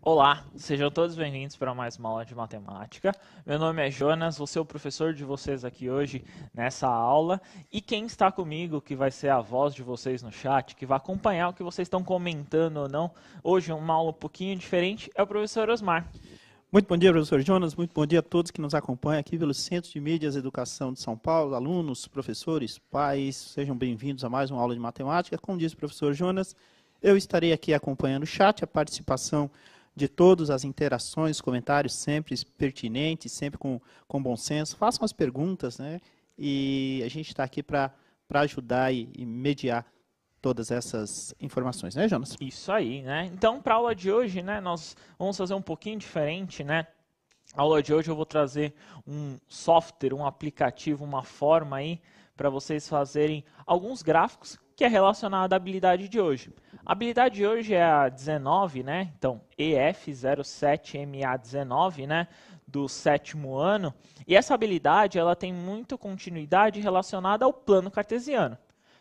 Olá, sejam todos bem-vindos para mais uma aula de matemática. Meu nome é Jonas, vou ser o professor de vocês aqui hoje nessa aula. E quem está comigo, que vai ser a voz de vocês no chat, que vai acompanhar o que vocês estão comentando ou não, hoje uma aula um pouquinho diferente, é o professor Osmar. Muito bom dia, professor Jonas. Muito bom dia a todos que nos acompanham aqui pelo Centro de Mídias e Educação de São Paulo, alunos, professores, pais, sejam bem-vindos a mais uma aula de matemática. Como disse o professor Jonas, eu estarei aqui acompanhando o chat, a participação de todos, as interações, comentários sempre pertinentes, sempre com bom senso. Façam as perguntas, né? E a gente está aqui para ajudar e mediar todas essas informações, né, Jonas? Isso aí, né? Então, para a aula de hoje, né, nós vamos fazer um pouquinho diferente, né? A aula de hoje eu vou trazer um software, um aplicativo, uma forma aí para vocês fazerem alguns gráficos que é relacionado à habilidade de hoje. A habilidade de hoje é a 19, né? Então, EF07MA19, né? Do 7º ano. E essa habilidade, ela tem muita continuidade relacionada ao plano cartesiano.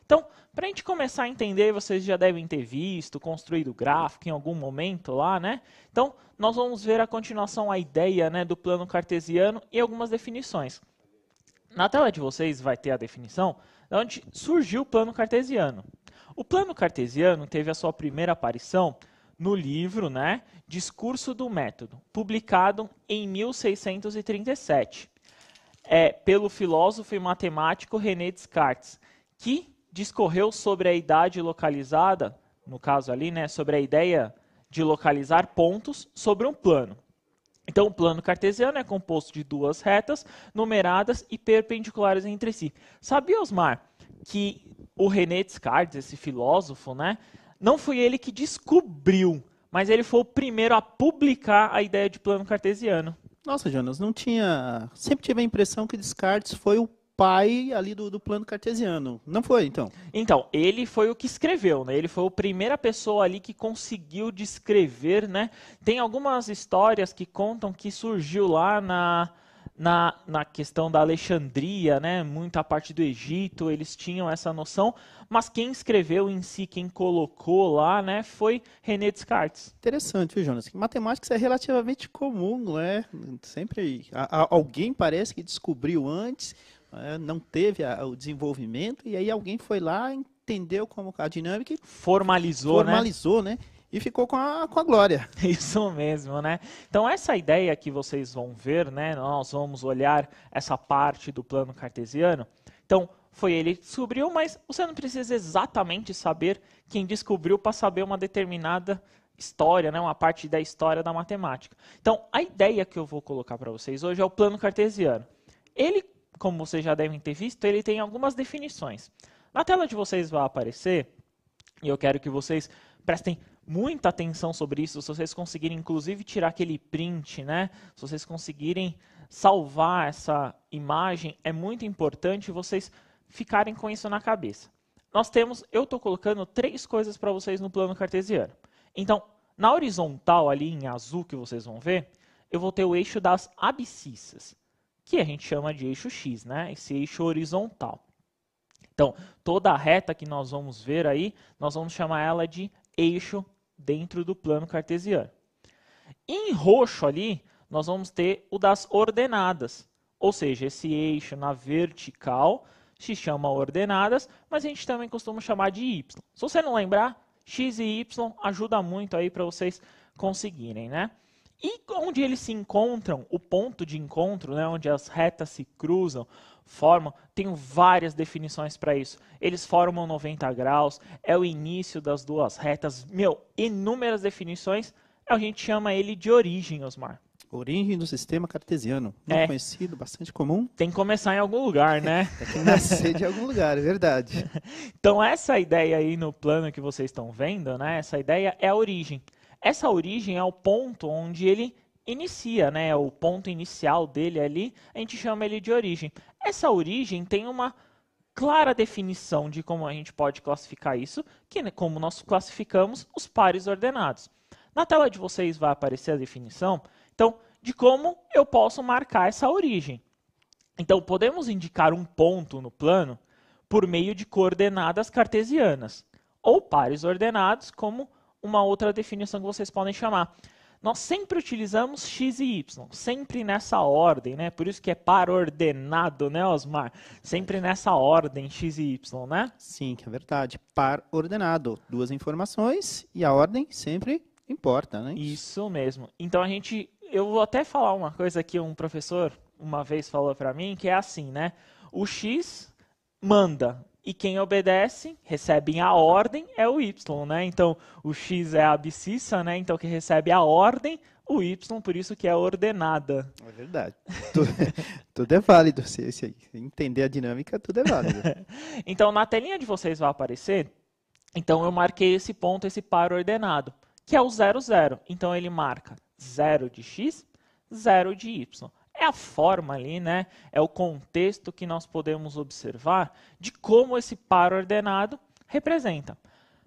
Então, para a gente começar a entender, vocês já devem ter visto, construído gráfico em algum momento lá, né? Então, nós vamos ver a continuação, a ideia, né, do plano cartesiano e algumas definições. Na tela de vocês vai ter a definição de onde surgiu o plano cartesiano. O plano cartesiano teve a sua primeira aparição no livro, né, Discurso do Método, publicado em 1637, pelo filósofo e matemático René Descartes, que discorreu sobre a idade localizada, no caso ali, né, sobre a ideia de localizar pontos sobre um plano. Então, o plano cartesiano é composto de duas retas numeradas e perpendiculares entre si. Sabia, Osmar, que o René Descartes, esse filósofo, né, não foi ele que descobriu, mas ele foi o primeiro a publicar a ideia de plano cartesiano. Nossa, Jonas, não tinha... Sempre tive a impressão que Descartes foi o pai ali do plano cartesiano. Não foi, então? Então, ele foi o que escreveu, né? Ele foi a primeira pessoa ali que conseguiu descrever, né? Tem algumas histórias que contam que surgiu lá na questão da Alexandria, né? Muita parte do Egito, eles tinham essa noção, mas quem escreveu em si, quem colocou lá, né, foi René Descartes. Interessante, viu, Jonas? Matemática é relativamente comum, não é? Sempre alguém parece que descobriu antes, não teve o desenvolvimento, e aí alguém foi lá, entendeu como a dinâmica e formalizou, né? E ficou com a glória. Isso mesmo, né? Então, essa ideia que vocês vão ver, né? Nós vamos olhar essa parte do plano cartesiano. Então, foi ele que descobriu, mas você não precisa exatamente saber quem descobriu para saber uma determinada história, né? Uma parte da história da matemática. Então, a ideia que eu vou colocar para vocês hoje é o plano cartesiano. Ele, como vocês já devem ter visto, ele tem algumas definições. Na tela de vocês vai aparecer, e eu quero que vocês prestem muita atenção sobre isso, se vocês conseguirem inclusive tirar aquele print, né? Se vocês conseguirem salvar essa imagem, é muito importante vocês ficarem com isso na cabeça. Eu estou colocando 3 coisas para vocês no plano cartesiano. Então, na horizontal ali em azul que vocês vão ver, eu vou ter o eixo das abscissas, que a gente chama de eixo X, né? Esse eixo horizontal. Então, toda a reta que nós vamos ver aí, nós vamos chamar ela de eixo dentro do plano cartesiano. Em roxo ali, nós vamos ter o das ordenadas, ou seja, esse eixo na vertical se chama ordenadas, mas a gente também costuma chamar de Y. Se você não lembrar, X e Y ajuda muito aí para vocês conseguirem, né? E onde eles se encontram, o ponto de encontro, né, onde as retas se cruzam, tenho várias definições para isso. Eles formam 90 graus, é o início das duas retas, inúmeras definições, a gente chama ele de origem, Osmar. Origem do sistema cartesiano, muito conhecido, bastante comum. Tem que começar em algum lugar, né? Tem que nascer de algum lugar, é verdade. Então essa ideia aí no plano que vocês estão vendo, né, essa ideia é a origem. Essa origem é o ponto onde ele inicia, né? O ponto inicial dele ali, a gente chama ele de origem. Essa origem tem uma clara definição de como a gente pode classificar isso, que é como nós classificamos os pares ordenados. Na tela de vocês vai aparecer a definição, então, de como eu posso marcar essa origem. Então, podemos indicar um ponto no plano por meio de coordenadas cartesianas, ou pares ordenados, como uma outra definição que vocês podem chamar. Nós sempre utilizamos x e y, sempre nessa ordem, né? Por isso que é par ordenado, né, Osmar? Sempre nessa ordem, x e y, né? Sim, que é verdade. Par ordenado. Duas informações e a ordem sempre importa, né? Isso mesmo. Então eu vou até falar uma coisa que um professor uma vez falou para mim, que é assim, né? O x manda e quem obedece, recebe a ordem, é o y, né? Então, o x é a abscissa, né? Então, quem recebe a ordem, o y, por isso que é ordenada. É verdade. Tudo é válido. Se entender a dinâmica, tudo é válido. Então, na telinha de vocês vai aparecer, então eu marquei esse ponto, esse par ordenado, que é o 0, 0. Então, ele marca 0 de x, 0 de y. É a forma ali, né? É o contexto que nós podemos observar de como esse par ordenado representa.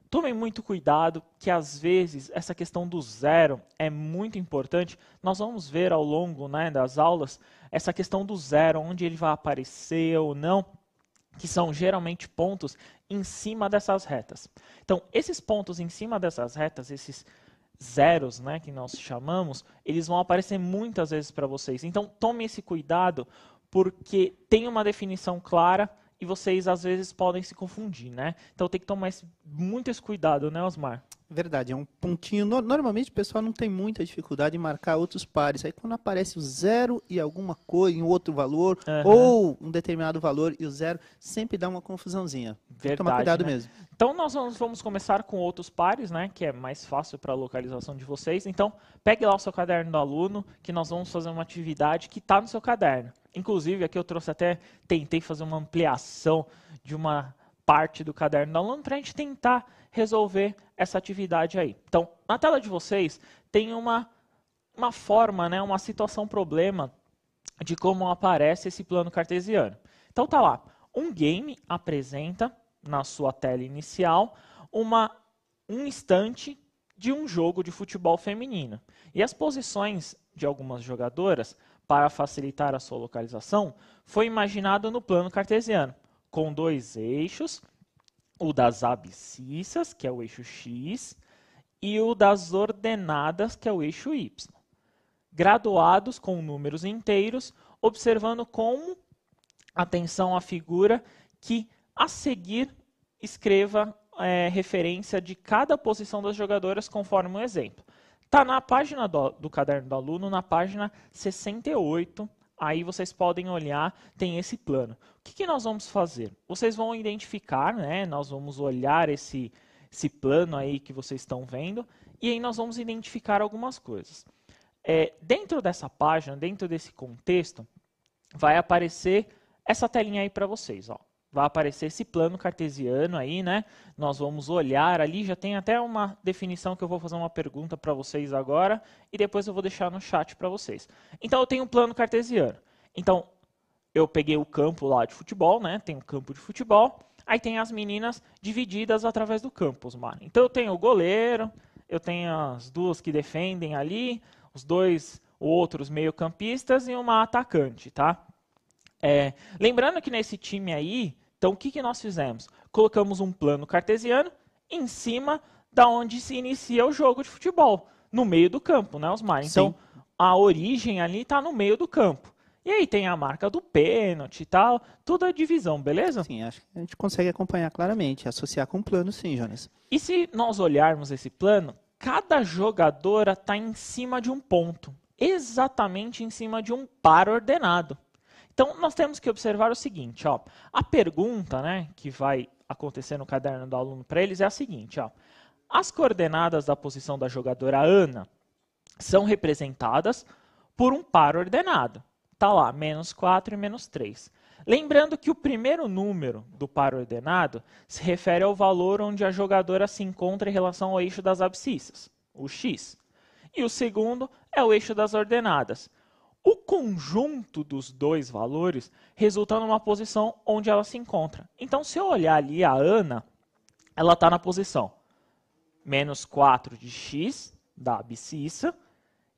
Tomem muito cuidado que, às vezes, essa questão do zero é muito importante. Nós vamos ver ao longo, né, das aulas essa questão do zero, onde ele vai aparecer ou não, que são geralmente pontos em cima dessas retas. Então, esses pontos em cima dessas retas, esses zeros, né, que nós chamamos, eles vão aparecer muitas vezes para vocês. Então, tome esse cuidado, porque tem uma definição clara e vocês, às vezes, podem se confundir, né? Então, tem que tomar muito esse cuidado, né, Osmar? Verdade, é um pontinho. Normalmente o pessoal não tem muita dificuldade em marcar outros pares. Aí quando aparece o zero e alguma coisa em outro valor, ou um determinado valor e o zero, sempre dá uma confusãozinha. Tem que tomar cuidado, né? Mesmo. Então nós vamos começar com outros pares, né? Que é mais fácil para a localização de vocês. Então, pegue lá o seu caderno do aluno, que nós vamos fazer uma atividade que está no seu caderno. Inclusive, aqui eu tentei fazer uma ampliação de uma parte do caderno do aluno para a gente tentar resolver essa atividade aí. Então, na tela de vocês tem uma forma, né, uma situação problema de como aparece esse plano cartesiano. Então tá lá, um game apresenta na sua tela inicial um instante de um jogo de futebol feminino. E as posições de algumas jogadoras, para facilitar a sua localização, foi imaginado no plano cartesiano, com dois eixos, o das abscissas, que é o eixo X, e o das ordenadas, que é o eixo Y. Graduados com números inteiros, observando como, atenção à figura, que a seguir escreva referência de cada posição das jogadoras conforme um exemplo. Está na página do caderno do aluno, na página 68, aí vocês podem olhar, tem esse plano. O que nós vamos fazer? Vocês vão identificar, né? Nós vamos olhar esse plano aí que vocês estão vendo, e aí nós vamos identificar algumas coisas. Dentro dessa página, dentro desse contexto, vai aparecer essa telinha aí para vocês, ó. Vai aparecer esse plano cartesiano aí, né? Nós vamos olhar ali, já tem até uma definição que eu vou fazer uma pergunta para vocês agora e depois eu vou deixar no chat para vocês. Então, eu tenho um plano cartesiano. Então, eu peguei o campo lá de futebol, né? Tem um campo de futebol, aí tem as meninas divididas através do campo, Osmar. Então, eu tenho o goleiro, eu tenho as duas que defendem ali, os dois outros meio-campistas e uma atacante, tá? Lembrando que nesse time aí, então o que nós fizemos? Colocamos um plano cartesiano em cima da onde se inicia o jogo de futebol, no meio do campo, né, Osmar? Então, a origem ali está no meio do campo. E aí tem a marca do pênalti e tal, toda a divisão, beleza? Sim, acho que a gente consegue acompanhar claramente, associar com o plano, sim, Jonas. E se nós olharmos esse plano, cada jogadora está em cima de um ponto, exatamente em cima de um par ordenado. Então, nós temos que observar o seguinte, ó, a pergunta, né, que vai acontecer no caderno do aluno para eles é a seguinte, ó, as coordenadas da posição da jogadora Ana são representadas por um par ordenado. Está lá, -4 e -3. Lembrando que o primeiro número do par ordenado se refere ao valor onde a jogadora se encontra em relação ao eixo das abscissas, o X. E o segundo é o eixo das ordenadas. O conjunto dos dois valores resulta numa posição onde ela se encontra. Então, se eu olhar ali a Ana, ela está na posição -4 de x, da abscissa,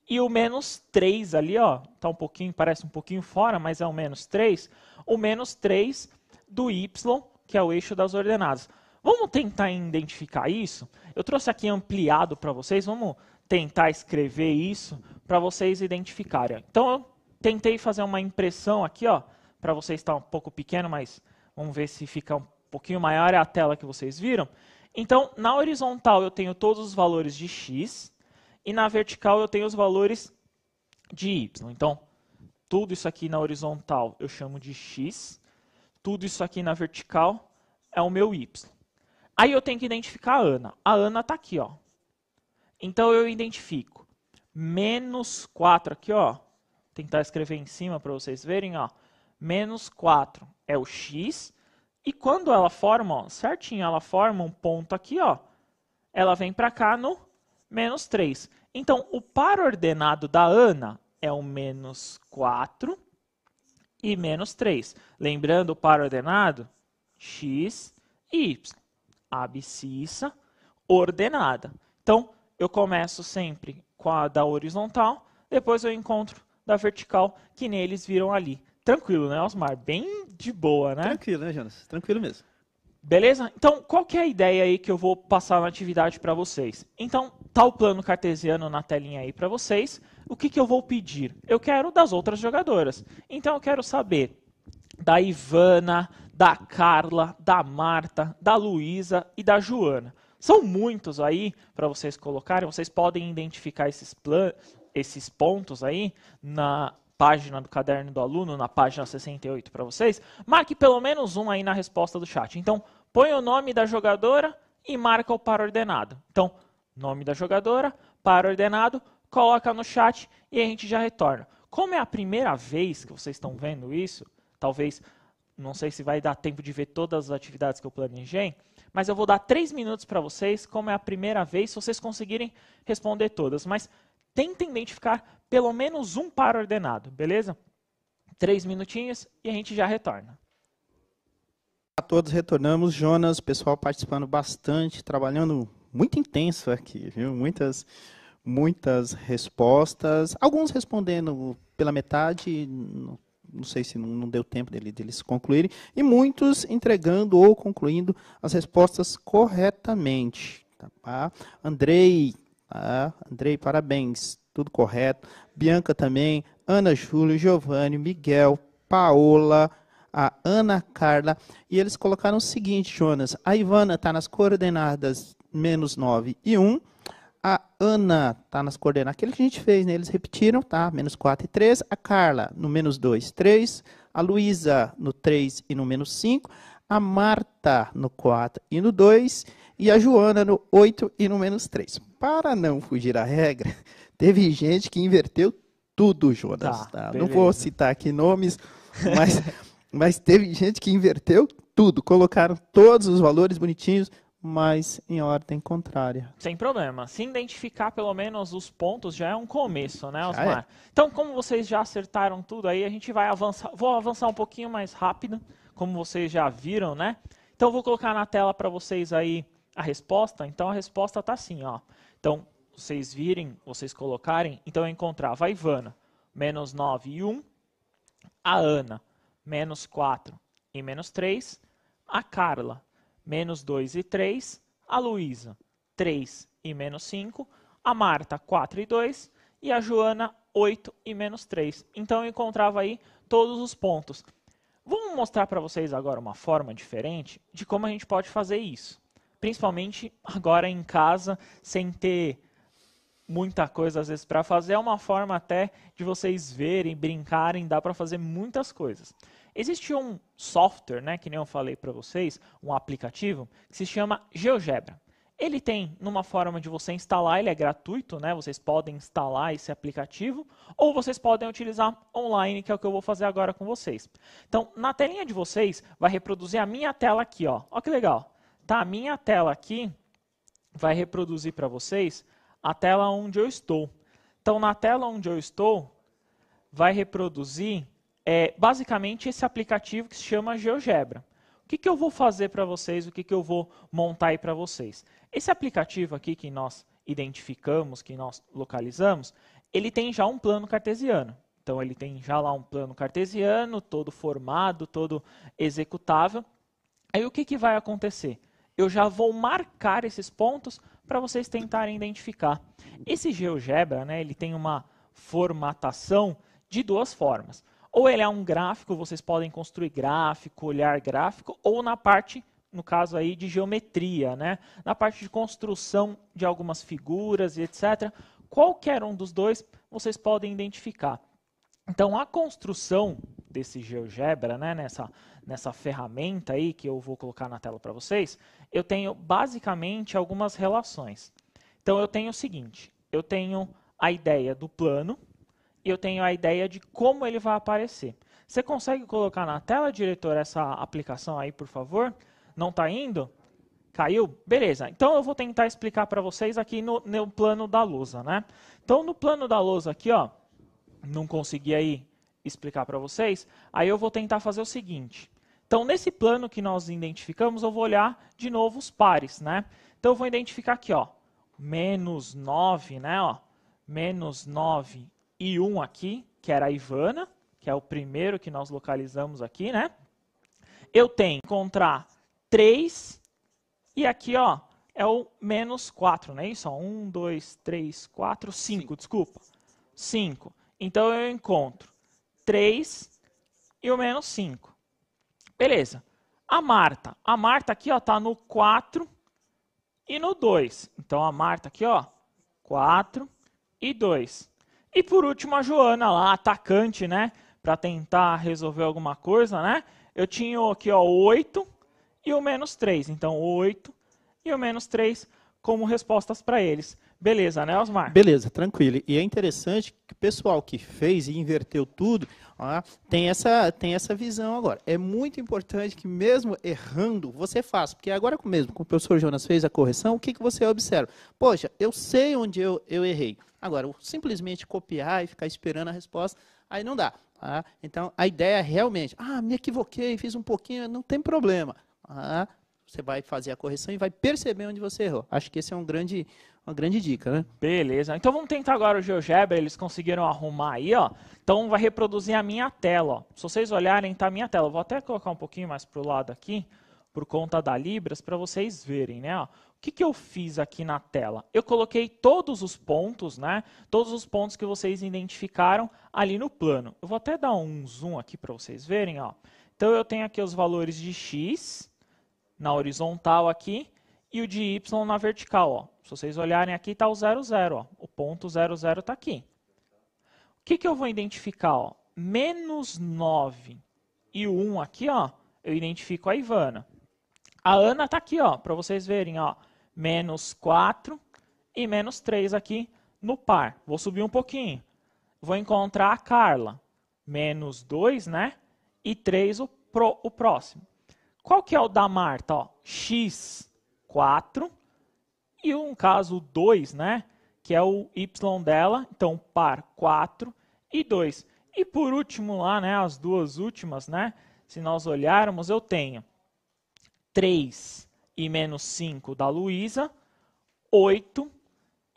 e o -3 ali, ó, tá parece um pouquinho fora, mas é o -3. O -3 do y que é o eixo das ordenadas. Vamos tentar identificar isso? Eu trouxe aqui ampliado para vocês, vamos tentar escrever isso para vocês identificarem. Então, eu tentei fazer uma impressão aqui, ó, para vocês estar um pouco pequeno, mas vamos ver se fica um pouquinho maior, é a tela que vocês viram. Então, na horizontal eu tenho todos os valores de x, e na vertical eu tenho os valores de y. Então, tudo isso aqui na horizontal eu chamo de x, tudo isso aqui na vertical é o meu y. Aí eu tenho que identificar a Ana. A Ana está aqui, ó. Então eu identifico menos 4 aqui, ó. Tentar escrever em cima para vocês verem, ó. Menos 4 é o x. E quando ela forma, ó, certinho, ela forma um ponto aqui, ó. Ela vem para cá no menos 3. Então, o par ordenado da Ana é o menos 4 e menos 3. Lembrando o par ordenado, x e y. Abscissa ordenada. Então, eu começo sempre com a da horizontal, depois eu encontro da vertical, que neles viram ali. Tranquilo, né, Osmar? Bem de boa, né? Tranquilo, né, Jonas? Tranquilo mesmo. Beleza? Então, qual que é a ideia aí que eu vou passar na atividade para vocês? Então, tá o plano cartesiano na telinha aí para vocês. O que eu vou pedir? Eu quero das outras jogadoras. Então, eu quero saber da Ivana, da Carla, da Marta, da Luísa e da Joana. São muitos aí para vocês colocarem. Vocês podem identificar esses pontos aí na página do Caderno do Aluno, na página 68 para vocês. Marque pelo menos um aí na resposta do chat. Então, põe o nome da jogadora e marca o par ordenado. Então, nome da jogadora, par ordenado, coloca no chat e a gente já retorna. Como é a primeira vez que vocês estão vendo isso, talvez, não sei se vai dar tempo de ver todas as atividades que eu planejei, mas eu vou dar 3 minutos para vocês, como é a primeira vez, se vocês conseguirem responder todas. Mas tentem identificar pelo menos um par ordenado, beleza? 3 minutinhos e a gente já retorna. A todos retornamos, Jonas, pessoal participando bastante, trabalhando muito intenso aqui, viu? Muitas respostas, alguns respondendo pela metade, não sei se não deu tempo deles concluírem, e muitos entregando ou concluindo as respostas corretamente. Tá? Andrei, parabéns, tudo correto. Bianca também, Ana Júlio, Giovanni, Miguel, Paola, a Ana Carla, e eles colocaram o seguinte, Jonas, a Ivana está nas coordenadas menos 9 e 1, a Ana está nas coordenadas, aquele que a gente fez, né? Eles repetiram, tá? Menos 4 e 3. A Carla no menos 2, 3. A Luísa no 3 e no menos 5. A Marta no 4 e no 2. E a Joana no 8 e no menos 3. Para não fugir à regra, teve gente que inverteu tudo, Jonas. Tá? Não vou citar aqui nomes, mas teve gente que inverteu tudo. Colocaram todos os valores bonitinhos, mas em ordem contrária. Sem problema. Se identificar pelo menos os pontos já é um começo, né, Osmar? Então, como vocês já acertaram tudo aí, a gente vai avançar. Vou avançar um pouquinho mais rápido, como vocês já viram, né? Então, vou colocar na tela para vocês aí a resposta. Então, a resposta está assim, ó. Então, vocês virem, vocês colocarem. Então, eu encontrava a Ivana, menos 9 e 1. A Ana, menos 4 e menos 3. A Carla, menos 2 e 3, a Luísa, 3 e menos 5, a Marta, 4 e 2, e a Joana, 8 e menos 3. Então, eu encontrava aí todos os pontos. Vamos mostrar para vocês agora uma forma diferente de como a gente pode fazer isso. Principalmente agora em casa, sem ter muita coisa às vezes para fazer, é uma forma até de vocês verem, brincarem, dá para fazer muitas coisas. Existe um software, né, que nem eu falei para vocês, um aplicativo, que se chama GeoGebra. Ele tem numa forma de você instalar, ele é gratuito, né, vocês podem instalar esse aplicativo, ou vocês podem utilizar online, que é o que eu vou fazer agora com vocês. Então, na telinha de vocês, vai reproduzir a minha tela aqui, ó. Olha que legal. Tá, a minha tela aqui vai reproduzir para vocês a tela onde eu estou. Então, na tela onde eu estou, vai reproduzir basicamente esse aplicativo que se chama GeoGebra. O que eu vou fazer para vocês, o que eu vou montar aí para vocês? Esse aplicativo aqui que nós identificamos, que nós localizamos, ele tem já um plano cartesiano. Então, ele tem já lá um plano cartesiano, todo formado, todo executável. Aí o que vai acontecer? Eu já vou marcar esses pontos para vocês tentarem identificar. Esse GeoGebra, né, ele tem uma formatação de duas formas. Ou ele é um gráfico, vocês podem construir gráfico, olhar gráfico, ou na parte, no caso aí, de geometria, né? Na parte de construção de algumas figuras e etc. Qualquer um dos dois, vocês podem identificar. Então, a construção desse GeoGebra, né, nessa ferramenta aí, que eu vou colocar na tela para vocês, eu tenho basicamente algumas relações. Então, eu tenho o seguinte, eu tenho a ideia do plano, e eu tenho a ideia de como ele vai aparecer. Você consegue colocar na tela, diretor, essa aplicação aí, por favor? Não está indo? Caiu? Beleza. Então, eu vou tentar explicar para vocês aqui no plano da lousa, né? Então, no plano da lousa aqui, ó, não consegui aí explicar para vocês, aí eu vou tentar fazer o seguinte. Então, nesse plano que nós identificamos, eu vou olhar de novo os pares, né? Então, eu vou identificar aqui, ó, menos 9, né, ó, menos 9 e 1 aqui, que era a Ivana, que é o primeiro que nós localizamos aqui, né? Eu tenho que encontrar 3 e aqui, ó, é o menos 4, não é isso? 1, 2, 3, 4, 5, desculpa. 5. Então, eu encontro 3 e o menos 5. Beleza. A Marta aqui, ó, tá no 4 e no 2. Então, a Marta aqui, ó, 4 e 2. E por último, a Joana lá, atacante, né? Para tentar resolver alguma coisa, né? Eu tinha aqui, ó, 8 e o menos 3. Então, 8 e o menos 3 como respostas para eles. Beleza, né, Osmar? Beleza, tranquilo. E é interessante que o pessoal que fez e inverteu tudo, ó, tem essa visão agora. É muito importante que mesmo errando, você faça. Porque agora mesmo, como o professor Jonas fez a correção, o que você observa? Poxa, eu sei onde eu errei. Agora, simplesmente copiar e ficar esperando a resposta, aí não dá. Tá? Então, a ideia é realmente, me equivoquei, fiz um pouquinho, não tem problema. Você vai fazer a correção e vai perceber onde você errou. Acho que esse é uma grande dica, né? Beleza. Então vamos tentar agora o GeoGebra. Eles conseguiram arrumar aí, ó. Então vai reproduzir a minha tela, ó. Se vocês olharem, tá a minha tela. Vou até colocar um pouquinho mais para o lado aqui, por conta da Libras, para vocês verem, né? Ó. O que eu fiz aqui na tela? Eu coloquei todos os pontos, né? Todos os pontos que vocês identificaram ali no plano. Eu vou até dar um zoom aqui para vocês verem, ó. Então eu tenho aqui os valores de x na horizontal aqui e o de y na vertical, ó. Se vocês olharem aqui, está o 0, 0, ó. O ponto 0, 0 está aqui. O que eu vou identificar, ó? Menos 9 e o 1 aqui, ó, eu identifico a Ivana. A Ana está aqui, ó, para vocês verem, ó. Menos 4 e menos 3 aqui no par. Vou subir um pouquinho. Vou encontrar a Carla. Menos 2, né? E 3 o próximo. Qual que é o da Marta? Ó? X, 4. E um caso 2, né? Que é o Y dela. Então, par 4 e 2. E por último lá, né? As duas últimas, né? Se nós olharmos, eu tenho 3 e menos 5 da Luísa, 8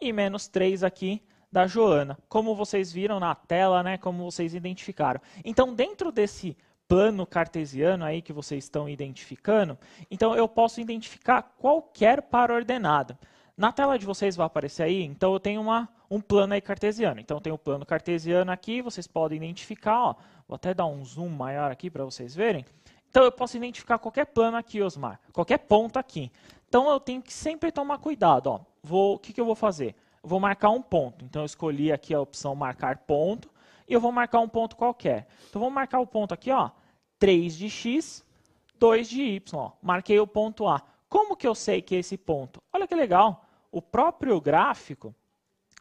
e menos 3 aqui da Joana. Como vocês viram na tela, né? Como vocês identificaram. Então, dentro desse plano cartesiano aí que vocês estão identificando, então eu posso identificar qualquer par ordenado. Na tela de vocês vai aparecer aí, então eu tenho um plano aí cartesiano. Então eu tenho o plano cartesiano aqui, vocês podem identificar, ó, vou até dar um zoom maior aqui para vocês verem. Então eu posso identificar qualquer plano aqui, Osmar, qualquer ponto aqui. Então eu tenho que sempre tomar cuidado, ó. O que eu vou fazer? Eu vou marcar um ponto. Então eu escolhi aqui a opção marcar ponto e eu vou marcar um ponto qualquer. Então vou marcar o ponto aqui, ó, 3 de x, 2 de y. Ó. Marquei o ponto A. Como que eu sei que é esse ponto? Olha que legal. O próprio gráfico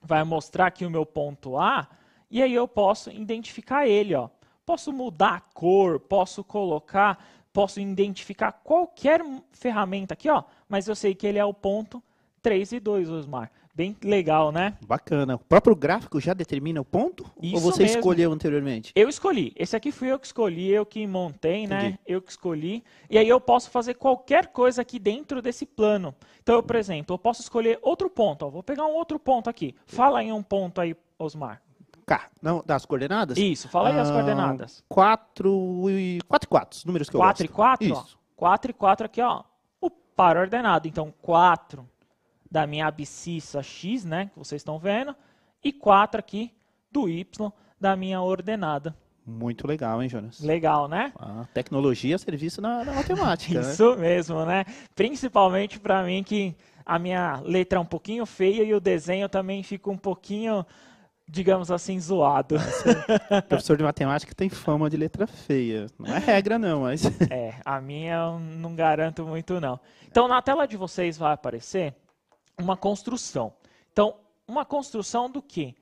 vai mostrar aqui o meu ponto A e aí eu posso identificar ele. Ó. Posso mudar a cor, posso identificar qualquer ferramenta aqui, ó, mas eu sei que ele é o ponto 3 e 2, Osmar. Bem legal, né? Bacana. O próprio gráfico já determina o ponto? Isso ou você mesmo. Escolheu anteriormente? Eu escolhi. Esse aqui fui eu que escolhi, eu que montei, Entendi. né? Eu que escolhi. E aí eu posso fazer qualquer coisa aqui dentro desse plano. Então, por exemplo, eu posso escolher outro ponto. Ó. Vou pegar um outro ponto aqui. Fala em um ponto aí, Osmar. Não, das coordenadas? Isso, fala aí as coordenadas. 4 e 4, os números que eu 4 gosto. e 4? Isso. Ó. 4 e 4 aqui, ó, o par ordenado. Então, 4 da minha abscissa x, né, que vocês estão vendo, e 4 aqui do y da minha ordenada. Muito legal, hein, Jonas? Legal, né? A tecnologia a serviço na matemática, né? Isso mesmo, né? Principalmente para mim que a minha letra é um pouquinho feia e o desenho também fica um pouquinho, digamos assim, zoado. Professor de matemática tem fama de letra feia. Não é regra, não, mas... A minha eu não garanto muito, não. Então, na tela de vocês vai aparecer uma construção. Então, uma construção do quê?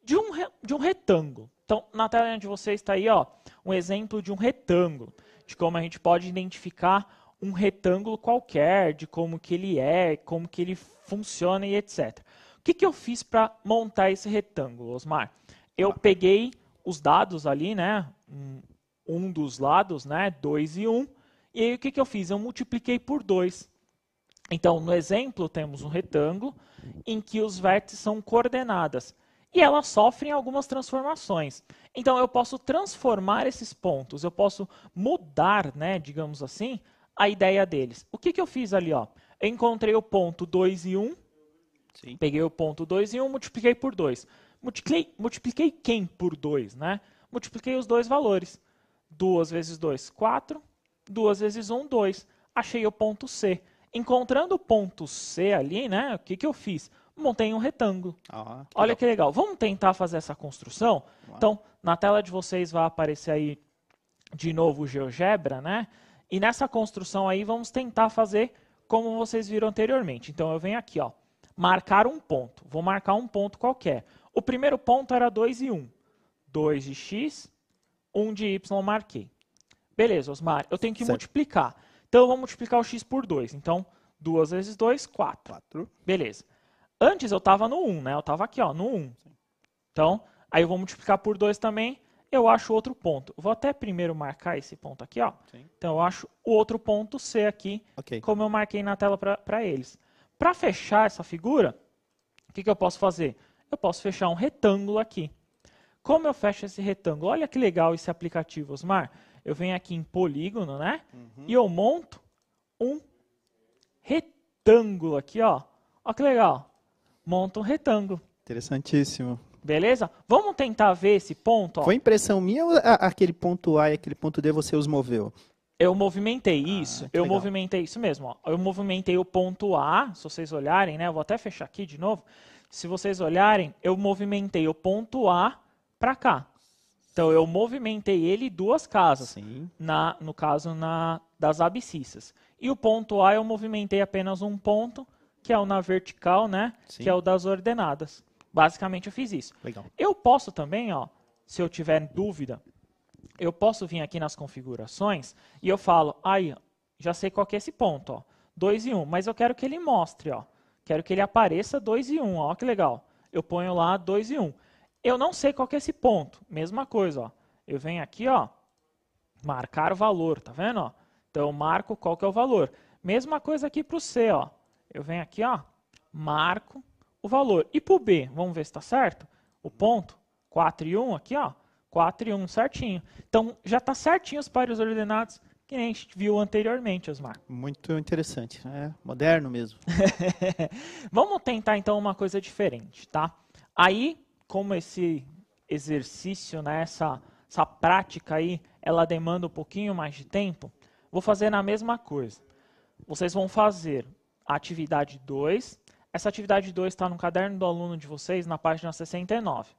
De um retângulo. Então, na tela de vocês está aí, ó, um exemplo de um retângulo, de como a gente pode identificar um retângulo qualquer, de como que ele é, como que ele funciona e etc. O que eu fiz para montar esse retângulo, Osmar? Eu peguei os dados ali, né, um dos lados, né, 2 e 1, e aí o que eu fiz? Eu multipliquei por 2. Então, no exemplo, temos um retângulo em que os vértices são coordenadas. E elas sofrem algumas transformações. Então, eu posso transformar esses pontos, eu posso mudar, né, digamos assim, a ideia deles. O que eu fiz ali? Ó? Eu encontrei o ponto 2 e 1, Sim. Peguei o ponto 2 e 1, multipliquei por 2. Multipliquei quem por 2? Né? Multipliquei os dois valores. 2 vezes 2, 4. 2 vezes 1, 2. Achei o ponto C. Encontrando o ponto C ali, né, o que eu fiz? Montei um retângulo. Olha que legal. Vamos tentar fazer essa construção? Então, na tela de vocês vai aparecer aí de novo o GeoGebra, né? E nessa construção aí vamos tentar fazer como vocês viram anteriormente. Então, eu venho aqui, ó, marcar um ponto. Vou marcar um ponto qualquer. O primeiro ponto era 2 e 1. 2 de x, 1 de y marquei. Beleza, Osmar, eu tenho que multiplicar. Então, eu vou multiplicar o x por 2. Então, 2 vezes 2, 4. Beleza. Antes eu estava no 1, né? Eu estava aqui, ó, no 1. Então, aí eu vou multiplicar por 2 também, eu acho outro ponto. Eu vou até primeiro marcar esse ponto aqui, ó. Sim. Então, eu acho o outro ponto C aqui, como eu marquei na tela para eles. Para fechar essa figura, o que eu posso fazer? Eu posso fechar um retângulo aqui. Como eu fecho esse retângulo? Olha que legal esse aplicativo, Osmar. Eu venho aqui em polígono, né? E eu monto um retângulo aqui, ó. Olha que legal. Monta um retângulo. Interessantíssimo. Beleza? Vamos tentar ver esse ponto. Ó. Foi impressão minha ou aquele ponto A e aquele ponto D você os moveu? Eu movimentei isso. Eu movimentei isso mesmo. Ó. Eu movimentei o ponto A, se vocês olharem, né? Eu vou até fechar aqui de novo. Se vocês olharem, eu movimentei o ponto A para cá. Então, eu movimentei ele duas casas. Sim. No caso, das abscissas. E o ponto A eu movimentei apenas um ponto, que é o na vertical, né? Sim. Que é o das ordenadas. Basicamente, eu fiz isso. Legal. Eu posso também, ó, se eu tiver dúvida, eu posso vir aqui nas configurações e eu falo, aí, já sei qual que é esse ponto, ó, 2 e 1, mas eu quero que ele mostre, ó, quero que ele apareça 2 e 1, ó, que legal. Eu ponho lá 2 e 1. Eu não sei qual que é esse ponto, mesma coisa, ó. Eu venho aqui, ó, marcar o valor, tá vendo, ó? Então, eu marco qual que é o valor. Mesma coisa aqui para o C, ó. Eu venho aqui, ó, marco o valor. E para o B, vamos ver se está certo? O ponto, 4 e 1 aqui, ó, 4 e 1 certinho. Então, já está certinho os pares ordenados, que nem a gente viu anteriormente, Osmar. Muito interessante, é moderno mesmo. Vamos tentar, então, uma coisa diferente, tá? Aí, como esse exercício, né, essa prática aí, ela demanda um pouquinho mais de tempo, vou fazer na mesma coisa. Vocês vão fazer a atividade 2. Essa atividade 2 está no caderno do aluno de vocês, na página 69.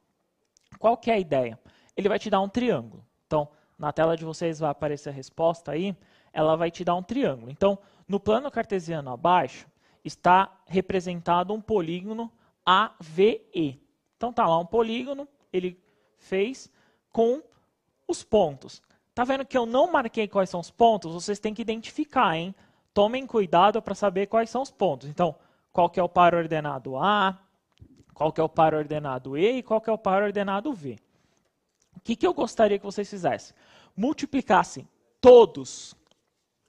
Qual que é a ideia? Ele vai te dar um triângulo. Então, na tela de vocês vai aparecer a resposta aí, ela vai te dar um triângulo. Então, no plano cartesiano abaixo, está representado um polígono AVE. Então, está lá um polígono, ele fez com os pontos. Tá vendo que eu não marquei quais são os pontos? Vocês têm que identificar, hein? Tomem cuidado para saber quais são os pontos. Então, qual que é o par ordenado A, qual que é o par ordenado E e qual que é o par ordenado V. O que eu gostaria que vocês fizessem? Multiplicassem todos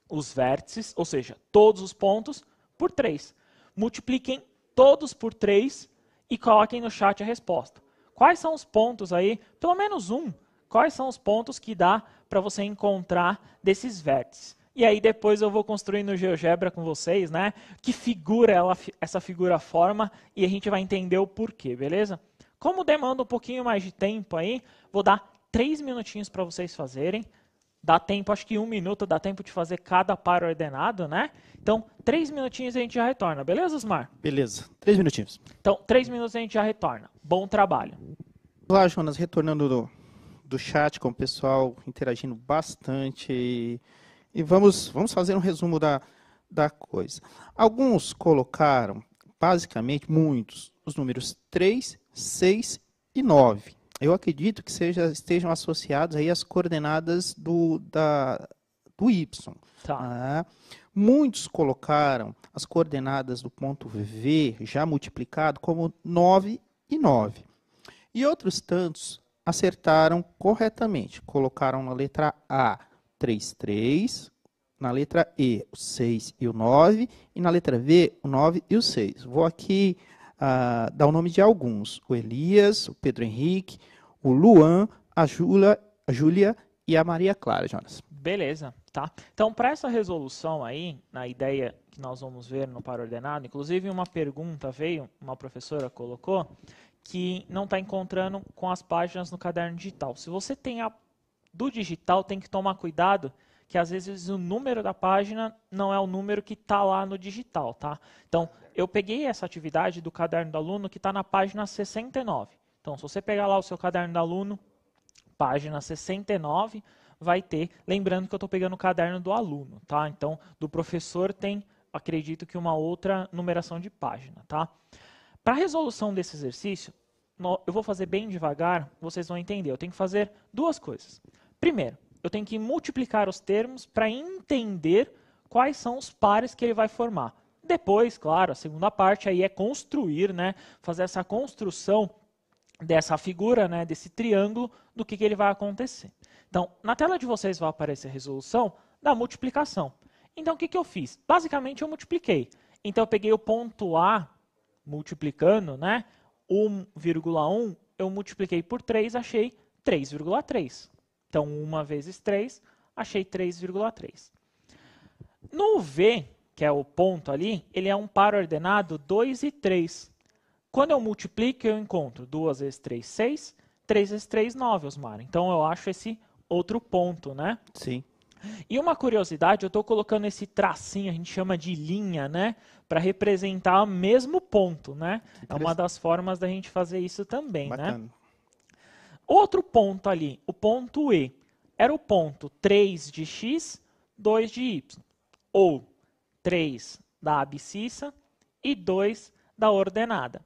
os vértices, ou seja, todos os pontos, por 3. Multipliquem todos por 3 e coloquem no chat a resposta. Quais são os pontos aí, pelo menos um, quais são os pontos que dá para você encontrar desses vértices? E aí depois eu vou construir no GeoGebra com vocês, né? Que figura essa figura forma e a gente vai entender o porquê, beleza? Como demanda um pouquinho mais de tempo aí, vou dar 3 minutinhos para vocês fazerem. Dá tempo, acho que 1 minuto, dá tempo de fazer cada par ordenado, né? Então, 3 minutinhos e a gente já retorna, beleza, Osmar? Beleza, 3 minutinhos. Então, 3 minutos e a gente já retorna. Bom trabalho. Olá, Jonas, retornando do chat com o pessoal interagindo bastante e vamos fazer um resumo da coisa. Alguns colocaram, basicamente, muitos, os números 3, 6 e 9. Eu acredito que estejam associados aí às coordenadas do Y. Tá. Muitos colocaram as coordenadas do ponto V já multiplicado como 9 e 9. E outros tantos acertaram corretamente. Colocaram na letra A 3, 3, na letra E o 6 e o 9, e na letra V o 9 e o 6. Vou aqui dar o nome de alguns. O Elias, o Pedro Henrique, o Luan, a Júlia e a Maria Clara, Jonas. Beleza, tá? Então, para essa resolução aí, na ideia que nós vamos ver no par ordenado, inclusive uma pergunta veio, uma professora colocou, que não está encontrando com as páginas no caderno digital. Se você tem do digital, tem que tomar cuidado, que às vezes o número da página não é o número que está lá no digital, tá? Então, eu peguei essa atividade do caderno do aluno que está na página 69. Então, se você pegar lá o seu caderno do aluno, página 69, vai ter, lembrando que eu estou pegando o caderno do aluno, tá? Então, do professor tem, acredito que uma outra numeração de página, tá? Para a resolução desse exercício, eu vou fazer bem devagar, vocês vão entender. Eu tenho que fazer duas coisas. Primeiro, eu tenho que multiplicar os termos para entender quais são os pares que ele vai formar. Depois, claro, a segunda parte aí é construir, né? Fazer essa construção dessa figura, né? Desse triângulo, do que ele vai acontecer. Então, na tela de vocês vai aparecer a resolução da multiplicação. Então, o que eu fiz? Basicamente, eu multipliquei. Então, eu peguei o ponto A, multiplicando, né? 1,1, eu multipliquei por 3, achei 3,3. Então, 1 vezes 3, achei 3,3. No V, que é o ponto ali, ele é um par ordenado 2 e 3. Quando eu multiplico, eu encontro 2 vezes 3, 6, 3 vezes 3, 9, Osmar. Então, eu acho esse outro ponto, né? Sim. E uma curiosidade, eu estou colocando esse tracinho, a gente chama de linha, né? Para representar o mesmo ponto, né? É uma das formas da gente fazer isso também, Bacana. né? Outro ponto ali, o ponto E, era o ponto 3 de x, 2 de y. Ou 3 da abscissa e 2 da ordenada.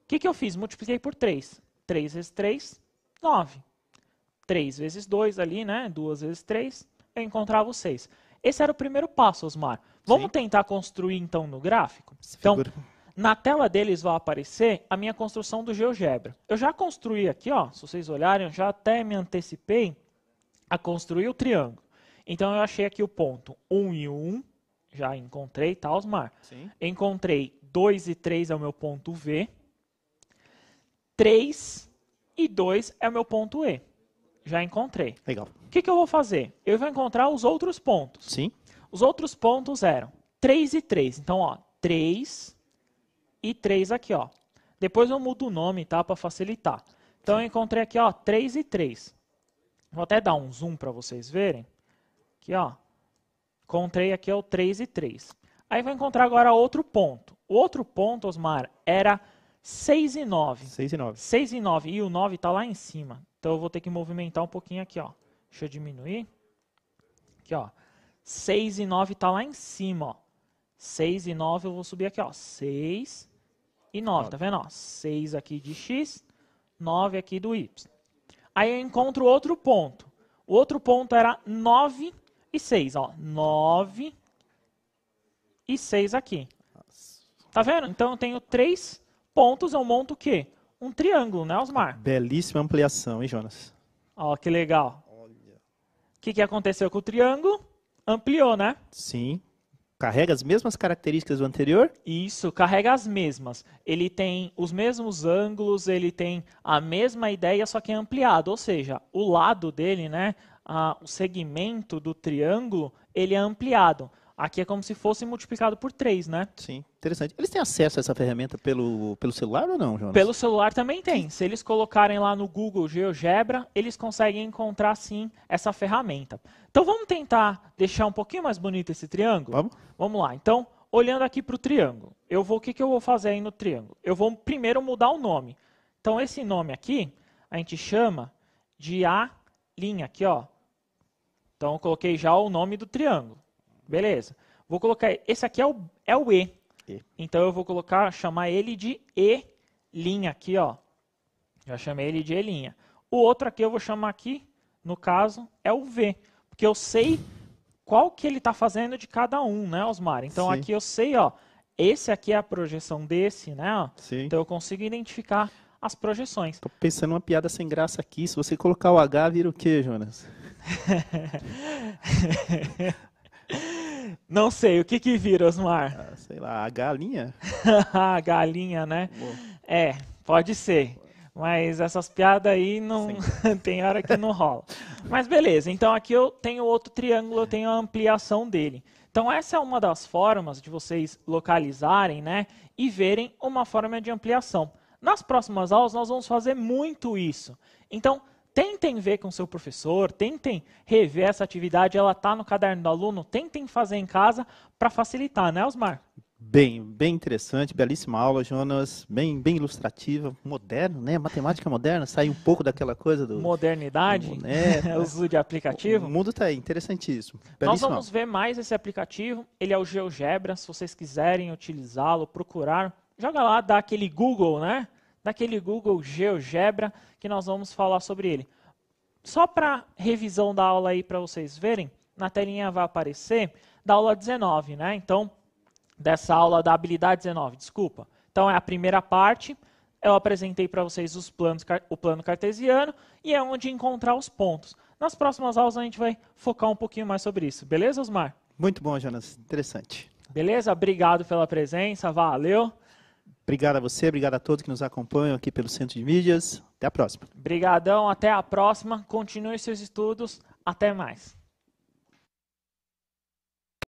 O que eu fiz? Multipliquei por 3. 3 vezes 3, 9. 3 vezes 2 ali, né? 2 vezes 3, eu encontrava o 6. Esse era o primeiro passo, Osmar. Vamos tentar construir, então, no gráfico? Então, na tela deles vai aparecer a minha construção do GeoGebra. Eu já construí aqui, ó, se vocês olharem, eu já até me antecipei a construir o triângulo. Então, eu achei aqui o ponto 1 e 1, já encontrei, tá, Osmar? Sim. Encontrei 2 e 3 é o meu ponto V. 3 e 2 é o meu ponto E. Já encontrei. Legal. O que eu vou fazer? Eu vou encontrar os outros pontos. Sim. Os outros pontos eram 3 e 3. Então, ó, 3 e 3 aqui, ó. Depois eu mudo o nome, tá? Para facilitar. Então, eu encontrei aqui, ó, 3 e 3. Vou até dar um zoom para vocês verem. Aqui, ó. Encontrei aqui o 3 e 3. Aí vou encontrar agora outro ponto. O outro ponto, Osmar, era 6 e 9. 6 e 9. 6 e 9. E o 9 está lá em cima. Então, eu vou ter que movimentar um pouquinho aqui, ó. Deixa eu diminuir. Aqui, ó. 6 e 9 está lá em cima, ó. 6 e 9 eu vou subir aqui, ó. 6 e 9, tá vendo, ó? 6 aqui de x, 9 aqui do y. Aí eu encontro outro ponto. O outro ponto era 9 e 6, ó. 9 e 6 aqui. Tá vendo? Então, eu tenho 3 pontos, eu monto o quê? Um triângulo, né, Osmar? Belíssima ampliação, hein, Jonas? Ó, que legal. Olha. O que aconteceu com o triângulo? Ampliou, né? Sim. Carrega as mesmas características do anterior? Isso, carrega as mesmas. Ele tem os mesmos ângulos, ele tem a mesma ideia, só que é ampliado. Ou seja, o lado dele, né? o segmento do triângulo ele é ampliado. Aqui é como se fosse multiplicado por 3, né? Sim, interessante. Eles têm acesso a essa ferramenta pelo celular ou não, Jonas? Pelo celular também tem. Se eles colocarem lá no Google GeoGebra, eles conseguem encontrar sim essa ferramenta. Então vamos tentar deixar um pouquinho mais bonito esse triângulo? Vamos? Vamos lá. Então, olhando aqui para o triângulo, o que eu vou fazer aí no triângulo? Eu vou primeiro mudar o nome. Então esse nome aqui, a gente chama de A', aqui, ó. Então eu coloquei já o nome do triângulo. Beleza. Vou colocar, esse aqui é o E. Então eu vou chamar ele de E' aqui, ó. Já chamei ele de E'. O outro aqui eu vou chamar aqui, no caso, é o V. Porque eu sei qual que ele está fazendo de cada um, né, Osmar? Então Sim. aqui eu sei, ó, esse aqui é a projeção desse, né? Ó. Sim. Então eu consigo identificar as projeções. Tô pensando uma piada sem graça aqui. Se você colocar o H, vira o quê, Jonas? Não sei, o que vira, Osmar? Sei lá, a galinha? A galinha, né? Bom. É, pode ser. Mas essas piadas aí não tem hora que não rola. Mas beleza, então aqui eu tenho outro triângulo, eu tenho a ampliação dele. Então essa é uma das formas de vocês localizarem, né, e verem uma forma de ampliação. Nas próximas aulas nós vamos fazer muito isso. Então tentem ver com o seu professor, tentem rever essa atividade, ela está no caderno do aluno, tentem fazer em casa para facilitar, né, Osmar? Bem interessante, belíssima aula, Jonas, bem ilustrativa, moderno, né? Matemática moderna, sai um pouco daquela coisa do... Modernidade, uso de aplicativo. O mundo está aí, interessantíssimo. Nós vamos ver mais esse aplicativo, ele é o GeoGebra, se vocês quiserem utilizá-lo, procurar, joga lá, dá aquele Google, né? Daquele Google GeoGebra, que nós vamos falar sobre ele. Só para revisão da aula aí, para vocês verem, na telinha vai aparecer da aula 19, né? Então, dessa aula da habilidade 19, desculpa. Então, é a primeira parte, eu apresentei para vocês o plano cartesiano e é onde encontrar os pontos. Nas próximas aulas a gente vai focar um pouquinho mais sobre isso. Beleza, Osmar? Muito bom, Jonas. Interessante. Beleza? Obrigado pela presença. Valeu. Obrigado a você, obrigado a todos que nos acompanham aqui pelo Centro de Mídias. Até a próxima. Obrigadão, até a próxima. Continue seus estudos. Até mais.